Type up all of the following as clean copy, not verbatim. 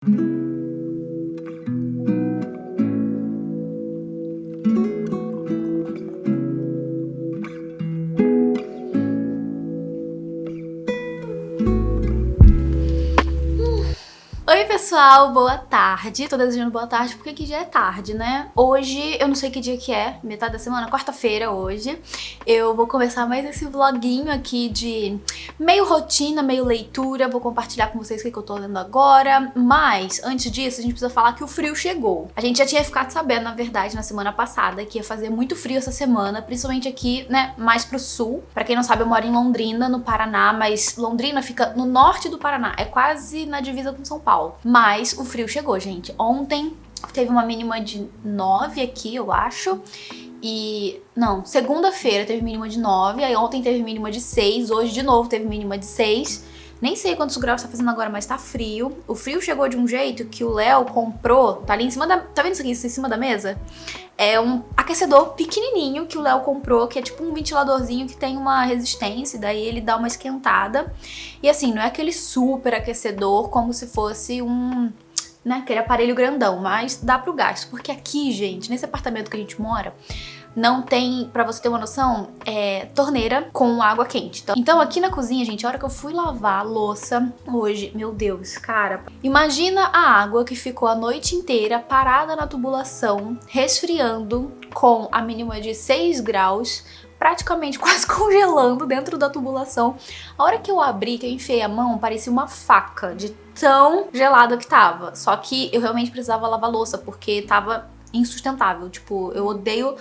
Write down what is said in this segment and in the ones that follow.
Oi pessoal, boa tarde. Tô desejando boa tarde porque aqui já é tarde, né? Hoje, eu não sei que dia que é, metade da semana, quarta-feira hoje. Eu vou começar mais esse vloguinho aqui de meio rotina, meio leitura. Vou compartilhar com vocês o que eu tô lendo agora. Mas, antes disso, a gente precisa falar que o frio chegou. A gente já tinha ficado sabendo, na verdade, na semana passada, que ia fazer muito frio essa semana, principalmente aqui, né, mais pro sul. Pra quem não sabe, eu moro em Londrina, no Paraná, mas Londrina fica no norte do Paraná, é quase na divisa com São Paulo. Mas o frio chegou, gente. Ontem teve uma mínima de 9 aqui, eu acho. Segunda-feira teve mínima de 9, aí ontem teve mínima de 6, hoje de novo teve mínima de 6. Nem sei quantos graus tá fazendo agora, mas tá frio. O frio chegou de um jeito que o Léo comprou, tá ali em cima da... Tá vendo isso aqui em cima da mesa? É um aquecedor pequenininho que o Léo comprou, que é tipo um ventiladorzinho que tem uma resistência, e daí ele dá uma esquentada. E assim, não é aquele super aquecedor como se fosse né, aquele aparelho grandão, mas dá pro gasto. Porque aqui, gente, nesse apartamento que a gente mora, não tem, pra você ter uma noção, torneira com água quente. Então aqui na cozinha, gente, a hora que eu fui lavar a louça hoje, meu Deus, cara, imagina a água que ficou a noite inteira parada na tubulação, resfriando com a mínima de 6 graus, praticamente quase congelando dentro da tubulação. A hora que eu abri, que eu enfiei a mão, parecia uma faca de tão gelada que tava. Só que eu realmente precisava lavar a louça, porque tava insustentável. Tipo, eu odeio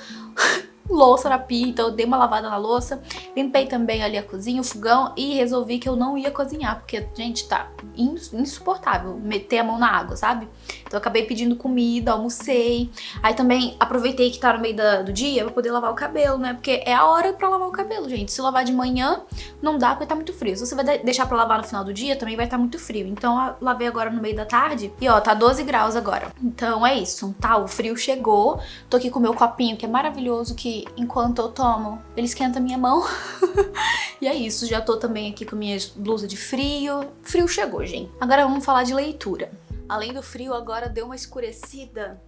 louça na pia, então eu dei uma lavada na louça, limpei também ali a cozinha, o fogão, e resolvi que eu não ia cozinhar, porque, gente, tá insuportável meter a mão na água, sabe? Então eu acabei pedindo comida, almocei, aí também aproveitei que tá no meio do dia pra poder lavar o cabelo, né? Porque é a hora pra lavar o cabelo, gente. Se lavar de manhã, não dá porque tá muito frio. Se você vai deixar pra lavar no final do dia, também vai estar muito frio. Então eu lavei agora no meio da tarde e ó, tá 12 graus agora. Então é isso, tá? O frio chegou, tô aqui com o meu copinho, que é maravilhoso, que enquanto eu tomo, ele esquenta a minha mão. E é isso, já tô também aqui com minhas blusas de frio. Frio chegou, gente. Agora vamos falar de leitura. Além do frio, agora deu uma escurecida.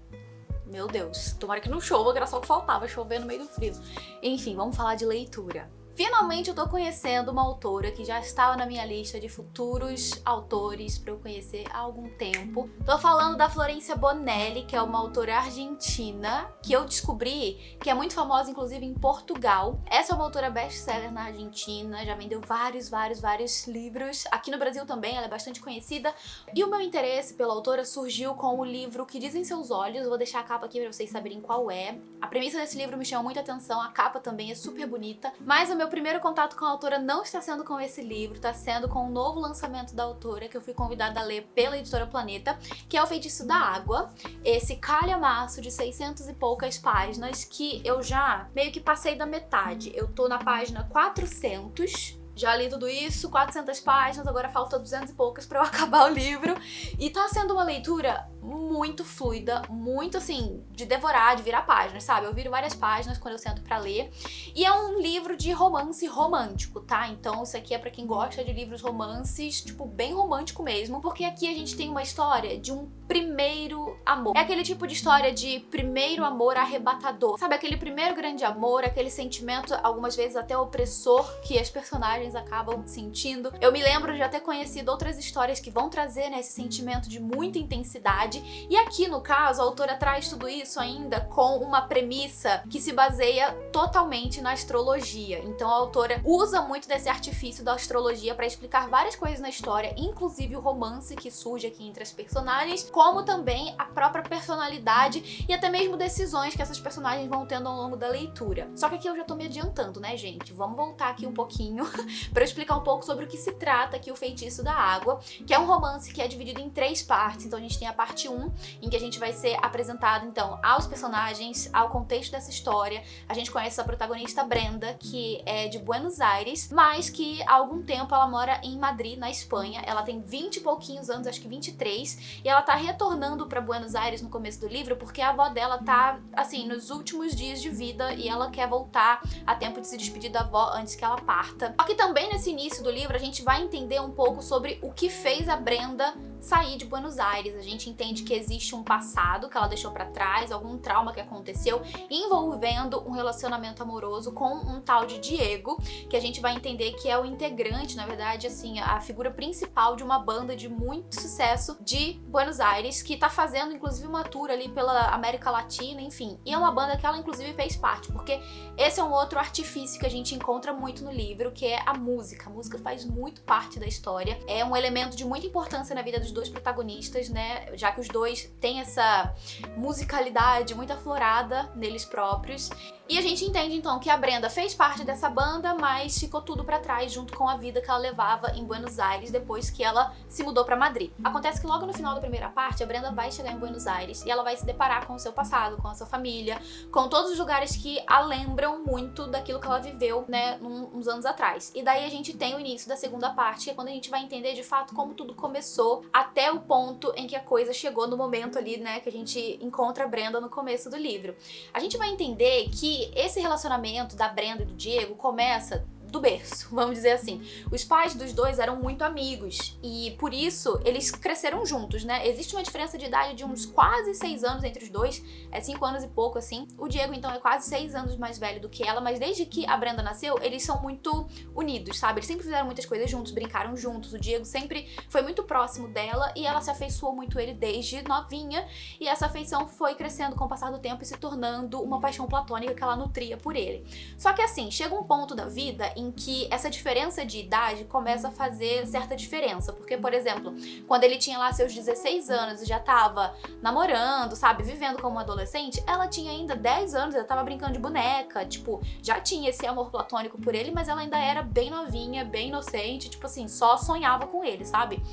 Meu Deus, tomara que não chova, que era só o que faltava, chover no meio do frio. Enfim, vamos falar de leitura. Finalmente eu tô conhecendo uma autora que já estava na minha lista de futuros autores pra eu conhecer há algum tempo. Tô falando da Florencia Bonelli, que é uma autora argentina, que eu descobri que é muito famosa, inclusive, em Portugal. Essa é uma autora best-seller na Argentina, já vendeu vários livros. Aqui no Brasil também, ela é bastante conhecida. E o meu interesse pela autora surgiu com o livro Que Dizem Seus Olhos. Eu vou deixar a capa aqui pra vocês saberem qual é. A premissa desse livro me chama muita atenção, a capa também é super bonita, mas o meu primeiro contato com a autora não está sendo com esse livro, está sendo com um novo lançamento da autora, que eu fui convidada a ler pela editora Planeta, que é O Feitiço da Água, esse calhamaço de 600 e poucas páginas, que eu já meio que passei da metade. Eu tô na página 400, já li tudo isso, 400 páginas, agora falta 200 e poucas pra eu acabar o livro. E tá sendo uma leitura muito fluida, muito assim, de devorar, de virar páginas, sabe? Eu viro várias páginas quando eu sento pra ler. E é um livro de romance romântico, tá? Então isso aqui é pra quem gosta de livros romances, tipo, bem romântico mesmo. Porque aqui a gente tem uma história de um primeiro amor. É aquele tipo de história de primeiro amor arrebatador. Sabe, aquele primeiro grande amor, aquele sentimento, algumas vezes até opressor, que as personagens acabam sentindo. Eu me lembro de já ter conhecido outras histórias que vão trazer, né, esse sentimento de muita intensidade. E aqui, no caso, a autora traz tudo isso ainda com uma premissa que se baseia totalmente na astrologia. Então a autora usa muito desse artifício da astrologia para explicar várias coisas na história, inclusive o romance que surge aqui entre as personagens, como também a própria personalidade e até mesmo decisões que essas personagens vão tendo ao longo da leitura. Só que aqui eu já tô me adiantando, né, gente? Vamos voltar aqui um pouquinho para eu explicar um pouco sobre o que se trata aqui O Feitiço da Água, que é um romance que é dividido em 3 partes. Então a gente tem a parte 1, em que a gente vai ser apresentado, então, aos personagens, ao contexto dessa história. A gente conhece a protagonista Brenda, que é de Buenos Aires, mas que há algum tempo ela mora em Madrid, na Espanha. Ela tem 20 e pouquinhos anos, acho que 23, e ela tá retornando pra Buenos Aires no começo do livro, porque a avó dela tá, assim, nos últimos dias de vida, e ela quer voltar a tempo de se despedir da avó antes que ela parta. Só que também nesse início do livro a gente vai entender um pouco sobre o que fez a Brenda sair de Buenos Aires. A gente entende que existe um passado que ela deixou pra trás, algum trauma que aconteceu envolvendo um relacionamento amoroso com um tal de Diego, que a gente vai entender que é o integrante, na verdade, assim, a figura principal de uma banda de muito sucesso de Buenos Aires, que tá fazendo inclusive uma tour ali pela América Latina, enfim. E é uma banda que ela inclusive fez parte, porque esse é um outro artifício que a gente encontra muito no livro, que é a música. A música faz muito parte da história, é um elemento de muita importância na vida dos dois protagonistas, né, já que os dois têm essa musicalidade muito aflorada neles próprios. E a gente entende então que a Brenda fez parte dessa banda, mas ficou tudo pra trás junto com a vida que ela levava em Buenos Aires depois que ela se mudou pra Madrid. Acontece que logo no final da primeira parte, a Brenda vai chegar em Buenos Aires e ela vai se deparar com o seu passado, com a sua família, com todos os lugares que a lembram muito daquilo que ela viveu, né, uns anos atrás. E daí a gente tem o início da segunda parte, que é quando a gente vai entender de fato como tudo começou, até o ponto em que a coisa chegou no momento ali, né, que a gente encontra a Brenda no começo do livro. A gente vai entender que esse relacionamento da Brenda e do Diego começa do berço, vamos dizer assim. Os pais dos dois eram muito amigos e por isso eles cresceram juntos, né? Existe uma diferença de idade de uns quase 6 anos entre os dois, é 5 anos e pouco assim. O Diego então é quase 6 anos mais velho do que ela, mas desde que a Brenda nasceu, eles são muito unidos, sabe? Eles sempre fizeram muitas coisas juntos, brincaram juntos. O Diego sempre foi muito próximo dela e ela se afeiçoou muito a ele desde novinha, e essa afeição foi crescendo com o passar do tempo e se tornando uma paixão platônica que ela nutria por ele. Só que assim, chega um ponto da vida em que essa diferença de idade começa a fazer certa diferença, porque, por exemplo, quando ele tinha lá seus 16 anos e já tava namorando, sabe, vivendo como um adolescente, ela tinha ainda 10 anos, ela tava brincando de boneca, tipo, já tinha esse amor platônico por ele, mas ela ainda era bem novinha, bem inocente, tipo assim, só sonhava com ele, sabe?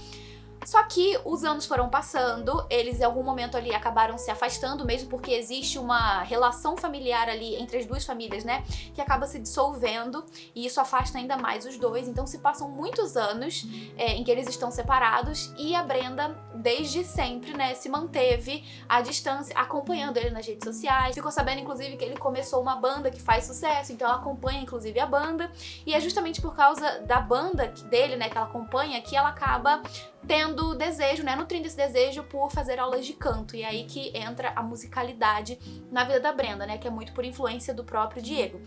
Só que os anos foram passando, eles em algum momento ali acabaram se afastando, mesmo porque existe uma relação familiar ali entre as duas famílias, né, que acaba se dissolvendo e isso afasta ainda mais os dois. Então se passam muitos anos em que eles estão separados e a Brenda, desde sempre, né, se manteve à distância, acompanhando ele nas redes sociais. Ficou sabendo, inclusive, que ele começou uma banda que faz sucesso, então ela acompanha, inclusive, a banda. E é justamente por causa da banda dele, né, que ela acompanha, que ela acaba tendo desejo, né, nutrindo esse desejo por fazer aulas de canto. E é aí que entra a musicalidade na vida da Brenda, né, que é muito por influência do próprio Diego.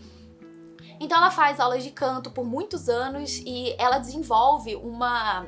Então ela faz aulas de canto por muitos anos e ela desenvolve uma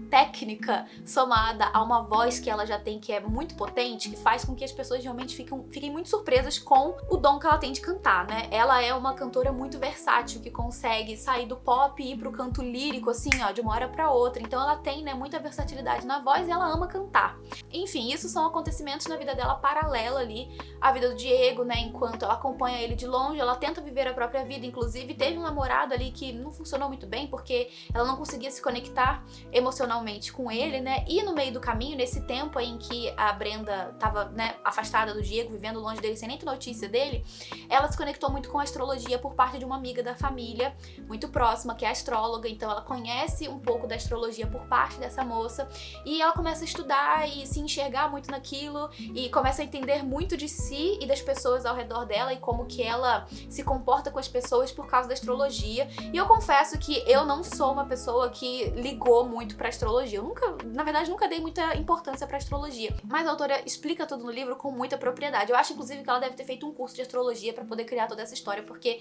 técnica somada a uma voz que ela já tem, que é muito potente, que faz com que as pessoas realmente fiquem muito surpresas com o dom que ela tem de cantar, né? Ela é uma cantora muito versátil, que consegue sair do pop e ir pro canto lírico, assim, ó, de uma hora pra outra. Então ela tem, né, muita versatilidade na voz e ela ama cantar. Enfim, isso são acontecimentos na vida dela paralela ali à vida do Diego, né? Enquanto ela acompanha ele de longe, ela tenta viver a própria vida. Inclusive, teve um namorado ali que não funcionou muito bem, porque ela não conseguia se conectar emocionalmente com ele, né? E no meio do caminho, nesse tempo aí em que a Brenda tava, né, afastada do Diego, vivendo longe dele, sem nem ter notícia dele, ela se conectou muito com a astrologia por parte de uma amiga da família, muito próxima, que é astróloga. Então ela conhece um pouco da astrologia por parte dessa moça e ela começa a estudar e se enxergar muito naquilo e começa a entender muito de si e das pessoas ao redor dela e como que ela se comporta com as pessoas por causa da astrologia. E eu confesso que eu não sou uma pessoa que ligou muito pra astrologia. Eu nunca dei muita importância pra astrologia. Mas a autora explica tudo no livro com muita propriedade. Eu acho, inclusive, que ela deve ter feito um curso de astrologia pra poder criar toda essa história, porque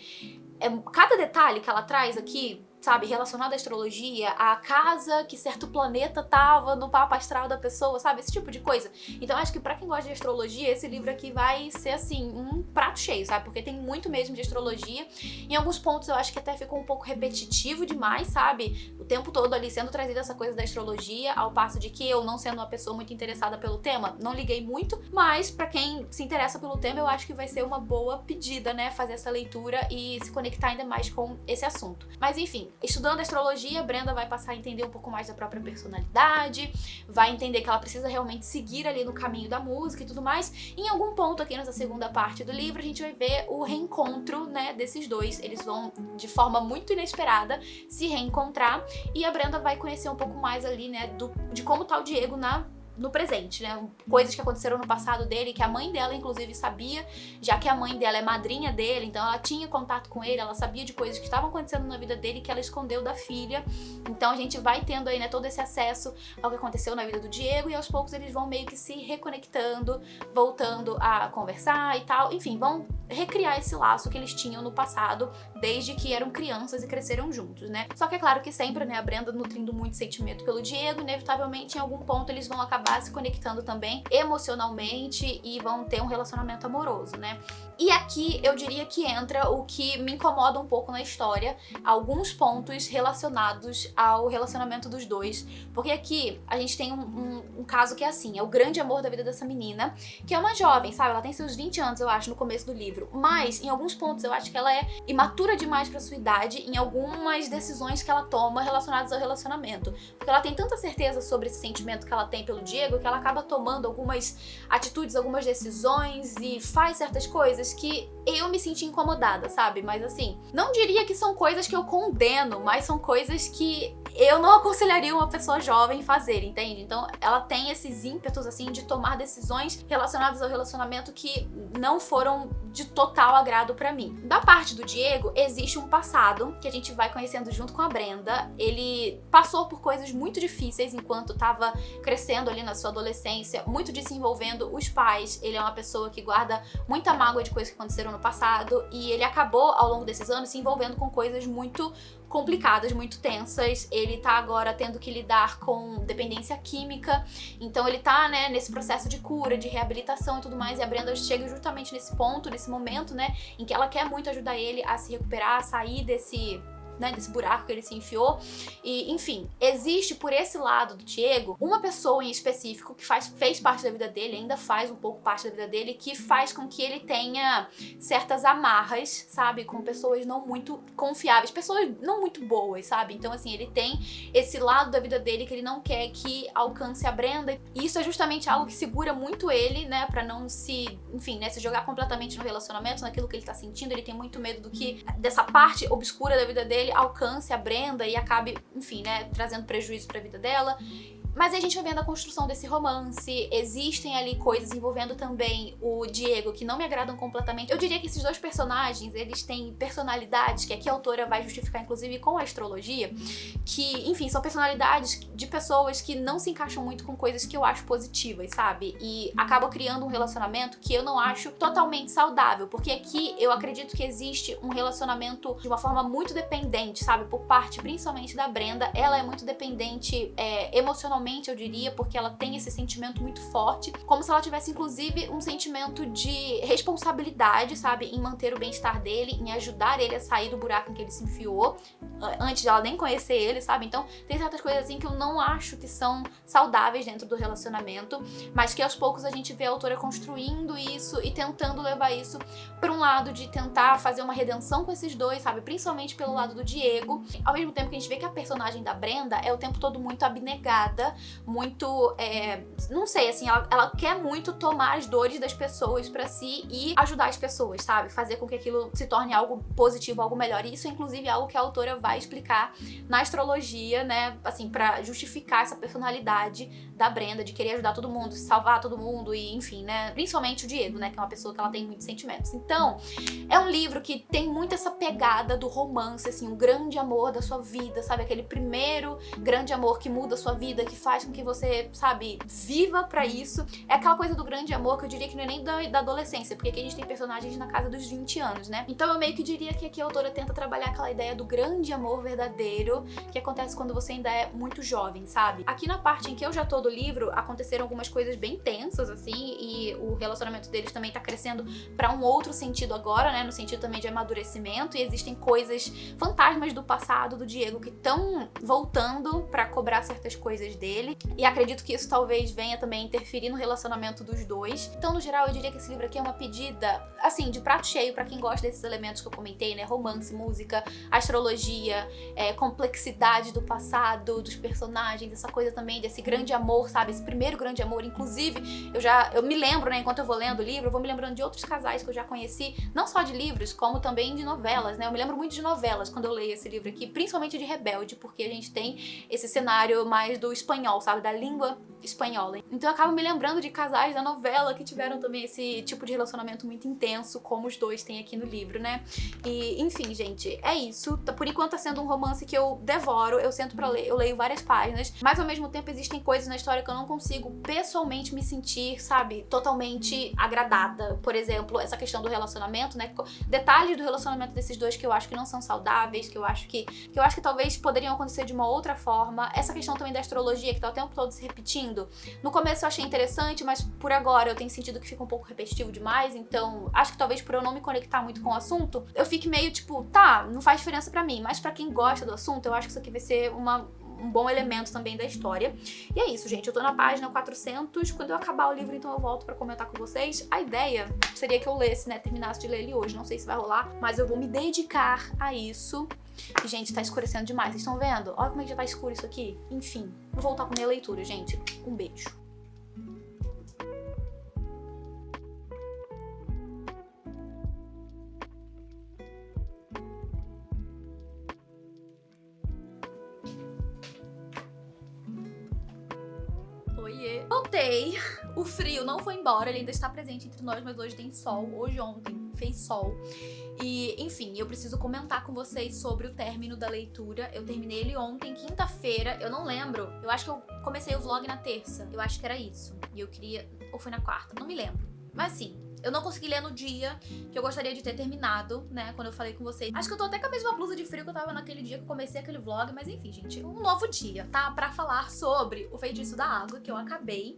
cada detalhe que ela traz aqui, sabe, relacionado à astrologia, a casa que certo planeta tava no mapa astral da pessoa, sabe, esse tipo de coisa. Então acho que pra quem gosta de astrologia, esse livro aqui vai ser, assim, um prato cheio, sabe, porque tem muito mesmo de astrologia. Em alguns pontos eu acho que até ficou um pouco repetitivo demais, sabe, o tempo todo ali sendo trazida essa coisa da astrologia, ao passo de que eu, não sendo uma pessoa muito interessada pelo tema, não liguei muito, mas pra quem se interessa pelo tema, eu acho que vai ser uma boa pedida, né, fazer essa leitura e se conectar ainda mais com esse assunto. Mas enfim, estudando astrologia, Brenda vai passar a entender um pouco mais da própria personalidade, vai entender que ela precisa realmente seguir ali no caminho da música e tudo mais. E em algum ponto aqui nessa segunda parte do livro, a gente vai ver o reencontro, né, desses dois. Eles vão, de forma muito inesperada, se reencontrar e a Brenda vai conhecer um pouco mais ali, né, de como tá o Diego na no presente, né? Coisas que aconteceram no passado dele, que a mãe dela, inclusive, sabia, já que a mãe dela é madrinha dele, então ela tinha contato com ele, ela sabia de coisas que estavam acontecendo na vida dele que ela escondeu da filha. Então a gente vai tendo aí, né, todo esse acesso ao que aconteceu na vida do Diego e aos poucos eles vão meio que se reconectando, voltando a conversar e tal. Enfim, vão recriar esse laço que eles tinham no passado, desde que eram crianças e cresceram juntos, né? Só que é claro que sempre, né, a Brenda nutrindo muito sentimento pelo Diego, inevitavelmente em algum ponto eles vão acabar se conectando também emocionalmente e vão ter um relacionamento amoroso, né? E aqui eu diria que entra o que me incomoda um pouco na história, alguns pontos relacionados ao relacionamento dos dois, porque aqui a gente tem um caso que é assim, é o grande amor da vida dessa menina, que é uma jovem, sabe? Ela tem seus 20 anos, eu acho, no começo do livro, mas em alguns pontos eu acho que ela é imatura demais pra sua idade em algumas decisões que ela toma relacionadas ao relacionamento, porque ela tem tanta certeza sobre esse sentimento que ela tem pelo Diego que ela acaba tomando algumas atitudes, algumas decisões e faz certas coisas que eu me senti incomodada, sabe? Mas assim, não diria que são coisas que eu condeno, mas são coisas que eu não aconselharia uma pessoa jovem fazer, entende? Então ela tem esses ímpetos assim de tomar decisões relacionadas ao relacionamento que não foram de total agrado pra mim. Da parte do Diego, existe um passado que a gente vai conhecendo junto com a Brenda. Ele passou por coisas muito difíceis enquanto tava crescendo ali na sua adolescência, muito desenvolvendo os pais. Ele é uma pessoa que guarda muita mágoa de coisas que aconteceram no passado e ele acabou ao longo desses anos se envolvendo com coisas muito complicadas, muito tensas. Ele tá agora tendo que lidar com dependência química, então ele tá, né, nesse processo de cura, de reabilitação e tudo mais, e a Brenda chega justamente nesse ponto, nesse momento, né, em que ela quer muito ajudar ele a se recuperar, a sair desse buraco que ele se enfiou. E, enfim, existe por esse lado do Diego uma pessoa em específico que fez parte da vida dele, ainda faz um pouco parte da vida dele, que faz com que ele tenha certas amarras, sabe, com pessoas não muito confiáveis, pessoas não muito boas, sabe? Então, assim, ele tem esse lado da vida dele que ele não quer que alcance a Brenda, e isso é justamente algo que segura muito ele, né, pra não se, enfim, né, se jogar completamente no relacionamento, naquilo que ele tá sentindo. Ele tem muito medo do que dessa parte obscura da vida dele alcance a Brenda e acabe, enfim, né, trazendo prejuízo pra vida dela. Mas aí a gente vai vendo a construção desse romance, existem ali coisas envolvendo também o Diego que não me agradam completamente. Eu diria que esses dois personagens, eles têm personalidades, que aqui a autora vai justificar inclusive com a astrologia, que, enfim, são personalidades de pessoas que não se encaixam muito com coisas que eu acho positivas, sabe? E acabam criando um relacionamento que eu não acho totalmente saudável, porque aqui eu acredito que existe um relacionamento de uma forma muito dependente, sabe? Por parte, principalmente da Brenda, ela é muito dependente emocionalmente, eu diria, porque ela tem esse sentimento muito forte, como se ela tivesse inclusive um sentimento de responsabilidade, sabe, em manter o bem-estar dele, em ajudar ele a sair do buraco em que ele se enfiou, antes de ela nem conhecer ele, sabe? Então tem certas coisas assim que eu não acho que são saudáveis dentro do relacionamento, mas que aos poucos a gente vê a autora construindo isso e tentando levar isso para um lado de tentar fazer uma redenção com esses dois, sabe? Principalmente pelo lado do Diego, ao mesmo tempo que a gente vê que a personagem da Brenda é o tempo todo muito abnegada, muito, não sei, assim, ela quer muito tomar as dores das pessoas pra si e ajudar as pessoas, sabe? Fazer com que aquilo se torne algo positivo, algo melhor. E isso é inclusive algo que a autora vai explicar na astrologia, né? Assim, pra justificar essa personalidade da Brenda, de querer ajudar todo mundo, salvar todo mundo e, enfim, né? Principalmente o Diego, né? Que é uma pessoa que ela tem muitos sentimentos. Então, é um livro que tem muito essa pegada do romance, assim, o grande amor da sua vida, sabe? Aquele primeiro grande amor que muda a sua vida, que faz com que você, sabe, viva pra isso. É aquela coisa do grande amor que eu diria que não é nem da adolescência, porque aqui a gente tem personagens na casa dos 20 anos, né? Então eu meio que diria que aqui a autora tenta trabalhar aquela ideia do grande amor verdadeiro que acontece quando você ainda é muito jovem, sabe? Aqui na parte em que eu já tô do livro, aconteceram algumas coisas bem tensas, assim, e o relacionamento deles também tá crescendo pra um outro sentido agora, né? No sentido também de amadurecimento, e existem coisas, fantasmas do passado do Diego que estão voltando pra cobrar certas coisas dele, e acredito que isso talvez venha também interferir no relacionamento dos dois. Então, no geral, eu diria que esse livro aqui é uma pedida, assim, de prato cheio pra quem gosta desses elementos que eu comentei, né? Romance, música, astrologia, complexidade do passado, dos personagens, essa coisa também desse grande amor, sabe? Esse primeiro grande amor. Inclusive, eu me lembro, né, enquanto eu vou lendo o livro, eu vou me lembrando de outros casais que eu já conheci, não só de livros, como também de novelas, né? Eu me lembro muito de novelas quando eu leio esse livro aqui, principalmente de Rebelde, porque a gente tem esse cenário mais do espanhol, sabe? Da língua espanhola. Então eu acabo me lembrando de casais da novela que tiveram também esse tipo de relacionamento muito intenso, como os dois têm aqui no livro, né? E, enfim, gente, é isso. Por enquanto tá sendo um romance que eu devoro, eu sento pra ler, eu leio várias páginas, mas ao mesmo tempo existem coisas na história que eu não consigo pessoalmente me sentir, sabe, totalmente agradada. Por exemplo, essa questão do relacionamento, né? Detalhes do relacionamento desses dois que eu acho que não são saudáveis, que eu acho que talvez poderiam acontecer de uma outra forma. Essa questão também da astrologia, que tá o tempo todo se repetindo. No começo eu achei interessante, mas por agora eu tenho sentido que fica um pouco repetitivo demais, então acho que talvez por eu não me conectar muito com o assunto, eu fique meio tipo, tá, não faz diferença pra mim, mas pra quem gosta do assunto, eu acho que isso aqui vai ser um bom elemento também da história. E é isso, gente. Eu tô na página 400. Quando eu acabar o livro, então eu volto pra comentar com vocês. A ideia seria que eu lesse, né? Terminasse de ler ele hoje. Não sei se vai rolar, mas eu vou me dedicar a isso. E, gente, tá escurecendo demais. Vocês estão vendo? Olha como é que já tá escuro isso aqui. Enfim, vou voltar com minha leitura, gente. Um beijo. Oiê. Voltei. O frio não foi embora, ele ainda está presente entre nós, mas hoje tem sol. Hoje, ontem, fez sol. E, enfim, eu preciso comentar com vocês sobre o término da leitura. Eu terminei ele ontem, quinta-feira. Eu não lembro. Eu acho que eu comecei o vlog na terça. Eu acho que era isso. E eu queria... Ou foi na quarta? Não me lembro. Mas, assim... Eu não consegui ler no dia que eu gostaria de ter terminado, né, quando eu falei com vocês. Acho que eu tô até com a mesma blusa de frio que eu tava naquele dia que eu comecei aquele vlog, mas enfim, gente, um novo dia, tá? Pra falar sobre O Feitiço da Água, que eu acabei.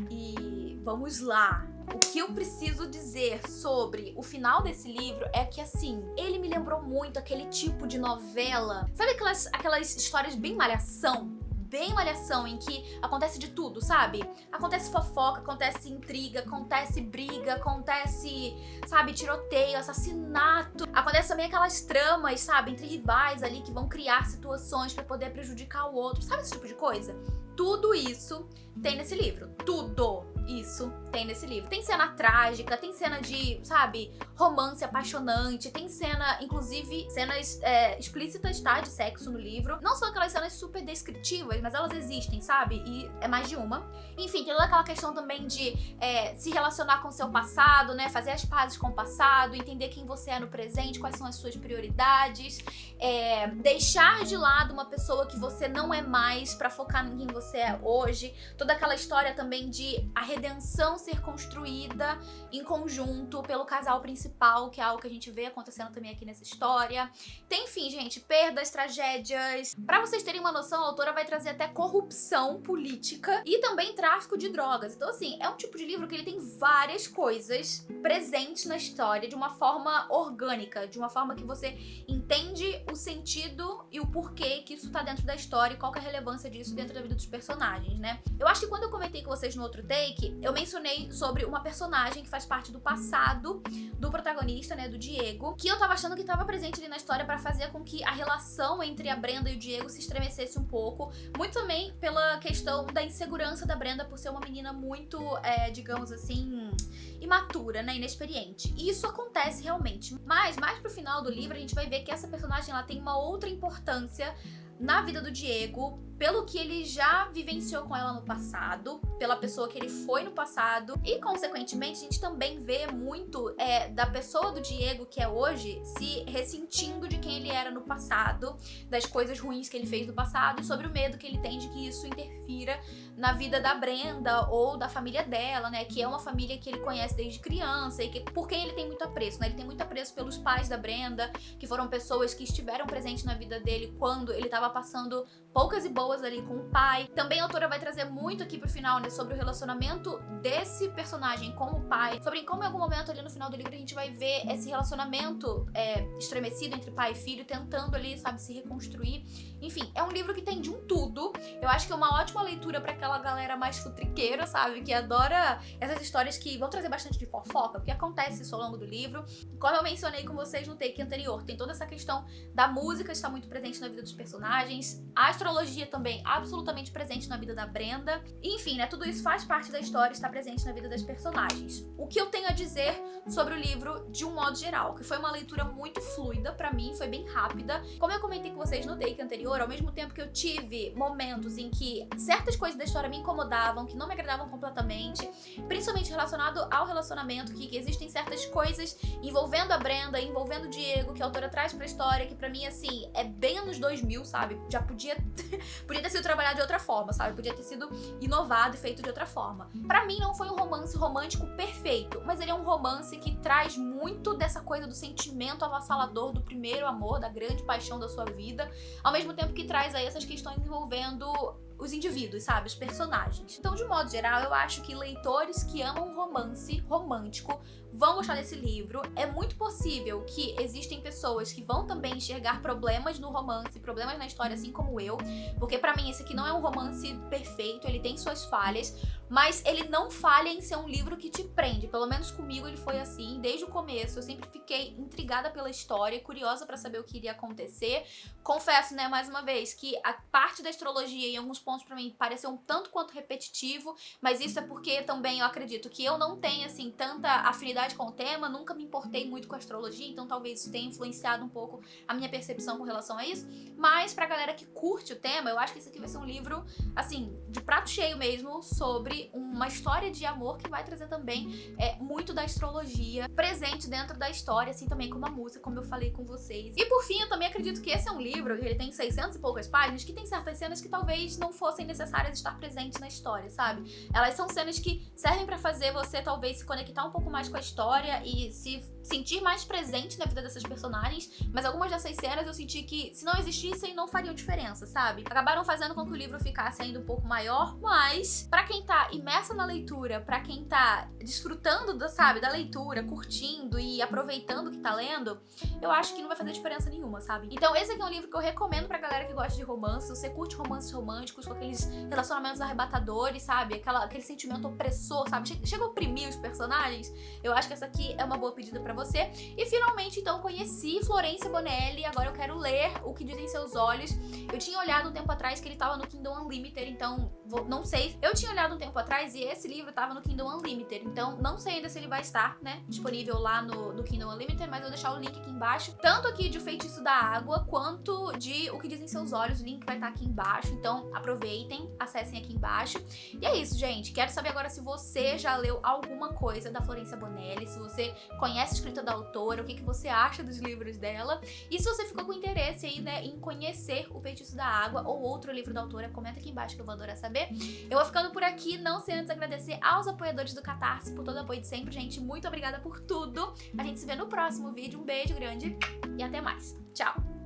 E vamos lá. O que eu preciso dizer sobre o final desse livro é que, assim, ele me lembrou muito aquele tipo de novela. Sabe aquelas histórias bem malhação? Bem malhação, em que acontece de tudo, sabe? Acontece fofoca, acontece intriga, acontece briga, acontece, sabe, tiroteio, assassinato. Acontece também aquelas tramas, sabe, entre rivais ali que vão criar situações pra poder prejudicar o outro. Sabe esse tipo de coisa? Tudo isso tem nesse livro. Tudo isso tem nesse livro. Tem cena trágica, tem cena de, sabe, romance apaixonante, tem cena, inclusive, cenas explícitas, tá, de sexo no livro. Não são aquelas cenas super descritivas, mas elas existem, sabe? E é mais de uma. Enfim, tem toda aquela questão também de se relacionar com o seu passado, né? Fazer as pazes com o passado, entender quem você é no presente, quais são as suas prioridades, deixar de lado uma pessoa que você não é mais pra focar em quem você é hoje. Toda aquela história também de a redenção ser construída em conjunto pelo casal principal, que é algo que a gente vê acontecendo também aqui nessa história. Tem, enfim, gente, perdas, tragédias. Pra vocês terem uma noção, a autora vai trazer até corrupção política e também tráfico de drogas. Então, assim, é um tipo de livro que ele tem várias coisas presentes na história de uma forma orgânica, de uma forma que você entende o sentido e o porquê que isso tá dentro da história e qual que é a relevância disso dentro da vida dos personagens, né? Eu acho que quando eu comentei com vocês no outro take, eu mencionei sobre uma personagem que faz parte do passado do protagonista, né, do Diego, que eu tava achando que tava presente ali na história pra fazer com que a relação entre a Brenda e o Diego se estremecesse um pouco, muito também pela questão da insegurança da Brenda por ser uma menina muito, digamos assim, imatura, né, inexperiente. E isso acontece realmente, mas mais pro final do livro a gente vai ver que essa personagem ela tem uma outra importância na vida do Diego, pelo que ele já vivenciou com ela no passado, pela pessoa que ele foi no passado, e consequentemente a gente também vê muito da pessoa do Diego que é hoje se ressentindo de quem ele era no passado, das coisas ruins que ele fez no passado e sobre o medo que ele tem de que isso interfira na vida da Brenda ou da família dela, né, que é uma família que ele conhece desde criança e que por quem ele tem muito apreço, né, ele tem muito apreço pelos pais da Brenda, que foram pessoas que estiveram presentes na vida dele quando ele estava passando poucas e boas ali com o pai. Também a autora vai trazer muito aqui pro final, né, sobre o relacionamento desse personagem com o pai, sobre como em algum momento ali no final do livro a gente vai ver esse relacionamento estremecido entre pai e filho, tentando ali, sabe, se reconstruir. Enfim, é um livro que tem de um tudo. Eu acho que é uma ótima leitura pra aquela galera mais futriqueira, sabe, que adora essas histórias que vão trazer bastante de fofoca, porque acontece isso ao longo do livro. Como eu mencionei com vocês no take anterior, tem toda essa questão da música estar muito presente na vida dos personagens, a astrologia também absolutamente presente na vida da Brenda. Enfim, né, tudo isso faz parte da história, está presente na vida das personagens. O que eu tenho a dizer sobre o livro de um modo geral, que foi uma leitura muito fluida pra mim, foi bem rápida. Como eu comentei com vocês no take anterior, ao mesmo tempo que eu tive momentos em que certas coisas da história me incomodavam, que não me agradavam completamente, principalmente relacionado ao relacionamento, que existem certas coisas envolvendo a Brenda, envolvendo o Diego, que a autora traz pra história, que pra mim, assim, é bem anos 2000, sabe? Já podia ter sido trabalhado de outra forma, sabe? Podia ter sido inovado e feito de outra forma. Pra mim, não foi um romance romântico perfeito, mas ele é um romance que traz muito dessa coisa do sentimento avassalador do primeiro amor, da grande paixão da sua vida, ao mesmo tempo que traz aí essas questões envolvendo os indivíduos, sabe? Os personagens. Então, de modo geral, eu acho que leitores que amam romance romântico vão gostar desse livro. É muito possível que existem pessoas que vão também enxergar problemas no romance, problemas na história, assim como eu, porque pra mim esse aqui não é um romance perfeito, ele tem suas falhas, mas ele não falha em ser um livro que te prende. Pelo menos comigo ele foi assim, desde o começo. Eu sempre fiquei intrigada pela história, curiosa pra saber o que iria acontecer. Confesso, né, mais uma vez, que a parte da astrologia em alguns pontos pra mim pareceu um tanto quanto repetitivo, mas isso é porque também eu acredito que eu não tenho, assim, tanta afinidade com o tema, nunca me importei muito com a astrologia, então talvez isso tenha influenciado um pouco a minha percepção com relação a isso. Mas pra galera que curte o tema, eu acho que esse aqui vai ser um livro, assim, de prato cheio mesmo, sobre uma história de amor que vai trazer também muito da astrologia presente dentro da história, assim também como a música, como eu falei com vocês. E por fim, eu também acredito que esse é um livro, ele tem 600 e poucas páginas, que tem certas cenas que talvez não fossem necessárias estar presentes na história, sabe? Elas são cenas que servem pra fazer você talvez se conectar um pouco mais com a história e se sentir mais presente na vida dessas personagens, mas algumas dessas cenas eu senti que se não existissem não fariam diferença, sabe? Acabaram fazendo com que o livro ficasse ainda um pouco maior, mas pra quem tá imersa na leitura, pra quem tá desfrutando da leitura, curtindo e aproveitando o que tá lendo, eu acho que não vai fazer diferença nenhuma, sabe? Então esse aqui é um livro que eu recomendo pra galera que gosta de romance. Se você curte romances românticos com aqueles relacionamentos arrebatadores, sabe? Aquele sentimento opressor, sabe? Chega a oprimir os personagens. Eu acho que essa aqui é uma boa pedida pra você. E finalmente, então, conheci Florência Bonelli. Agora eu quero ler O Que Dizem Seus Olhos. Eu tinha olhado um tempo atrás que ele tava no Kindle Unlimited, então não sei. Eu tinha olhado um tempo atrás e esse livro tava no Kindle Unlimited, então não sei ainda se ele vai estar, né, disponível lá no Kindle Unlimited, mas eu vou deixar o link aqui embaixo, tanto aqui de O Feitiço da Água, quanto de O Que Dizem Seus Olhos. O link vai estar aqui embaixo, então aproveitem, acessem aqui embaixo. E é isso, gente. Quero saber agora se você já leu alguma coisa da Florência Bonelli, se você conhece a escrita da autora, o que você acha dos livros dela, e se você ficou com interesse aí, né, em conhecer O Feitiço da Água ou outro livro da autora, comenta aqui embaixo que eu vou adorar saber. Eu vou ficando por aqui, não sem antes agradecer aos apoiadores do Catarse por todo o apoio de sempre, gente. Muito obrigada por tudo. A gente se vê no próximo vídeo. Um beijo grande e até mais. Tchau!